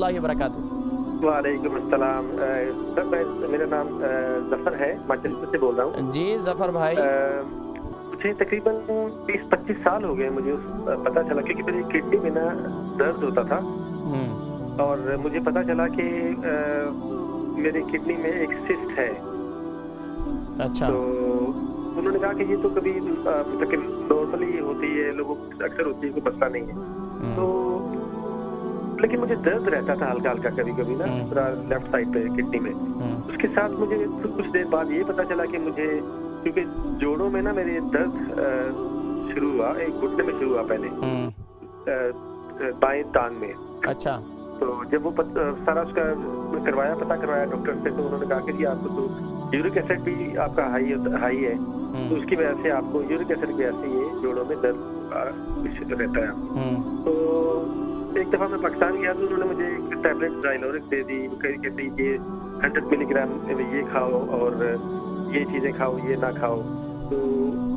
रहमतुल्लाहि व बरकातुहू। वालेकुम अस्सलाम। सर मेरा नाम जफर है, मैनचेस्टर से बोल रहा हूँ। जी जफर भाई, मुझे तकरीबन 20-25 साल हो गए मुझे पता चला, क्योंकि मेरी किडनी में ना दर्द होता था और मुझे पता चला कि मेरी किडनी में एक सिस्ट है। अच्छा। तो उन्होंने कहा कि ये तो कभी नॉर्मली होती है, लोगों को अक्सर होती है, कोई मसला नहीं है। तो लेकिन मुझे दर्द रहता था हल्का हल्का कभी कभी ना, पूरा लेफ्ट साइड पे किडनी में। उसके साथ मुझे कुछ देर बाद ये पता चला कि मुझे, क्योंकि जोड़ों में ना मेरे दर्द शुरू हुआ, एक घुटने में शुरू हुआ पहले, बाएं टांग में। अच्छा। तो जब वो सारा उसका पता करवाया डॉक्टर से, तो उन्होंने कहा कि जी आपको तो यूरिक एसिड भी आपका हाई है, तो उसकी वजह से आपको यूरिक एसिड की वजह से ये जोड़ों में दर्द रहता है। तो एक दफा मैं पाकिस्तान गया तो उन्होंने मुझे एक टैबलेट डायलोरिक दे दी, कहते ये 100 मिलीग्राम ये खाओ और ये चीजें खाओ, ये ना खाओ। तो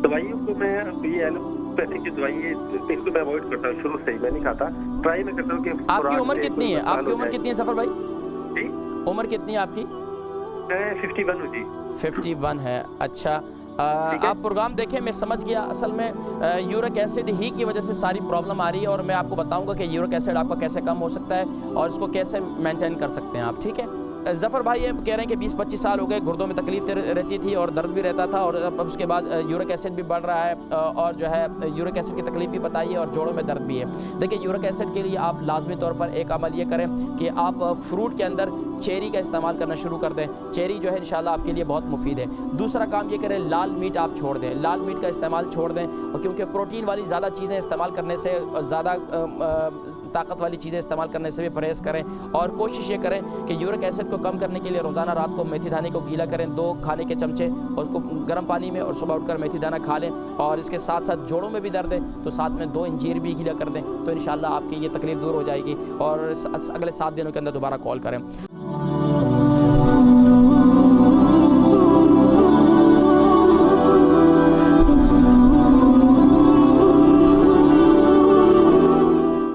दवाइयों को मैं, ये एलोपैथिक की दवाई है इनको मैं अवॉइड करता हूँ, शुरू से ही मैं नहीं खाता, ट्राई मैं करता हूँ कि। आपकी उम्र कितनी है? आपकी उम्र कितनी है सफर भाई? जी उम्र कितनी है आपकी? मैं 51 हूँ जी। 51 है। अच्छा, आप प्रोग्राम देखें, मैं समझ गया। असल में यूरिक एसिड ही की वजह से सारी प्रॉब्लम आ रही है और मैं आपको बताऊंगा कि यूरिक एसिड आपका कैसे कम हो सकता है और इसको कैसे मेंटेन कर सकते हैं आप, ठीक है? जफ़र भाई ये कह रहे हैं कि 20-25 साल हो गए, गुर्दों में तकलीफ रहती थी और दर्द भी रहता था, और अब उसके बाद यूरिक एसिड भी बढ़ रहा है और जो है यूरिक एसिड की तकलीफ भी बताई है और जोड़ों में दर्द भी है। देखिए, यूरिक एसिड के लिए आप लाजमी तौर पर एक अमल ये करें कि आप फ्रूट के अंदर चेरी का इस्तेमाल करना शुरू कर दें। चेरी जो है इंशाल्लाह आपके लिए बहुत मुफीद है। दूसरा काम ये करें, लाल मीट आप छोड़ दें, लाल मीट का इस्तेमाल छोड़ दें, क्योंकि प्रोटीन वाली ज़्यादा चीज़ें इस्तेमाल करने से, ज़्यादा ताकत वाली चीज़ें इस्तेमाल करने से भी परहेज़ करें। और कोशिश ये करें कि यूरिक एसिड को कम करने के लिए रोज़ाना रात को मेथी दाने को गीला करें, 2 खाने के चमचे, और उसको गर्म पानी में, और सुबह उठकर मेथी दाना खा लें। और इसके साथ साथ जोड़ों में भी दर्द है तो साथ में 2 अंजीर भी गीला कर दें, तो इंशाल्लाह आपकी ये तकलीफ दूर हो जाएगी। और अगले 7 दिनों के अंदर दोबारा कॉल करें।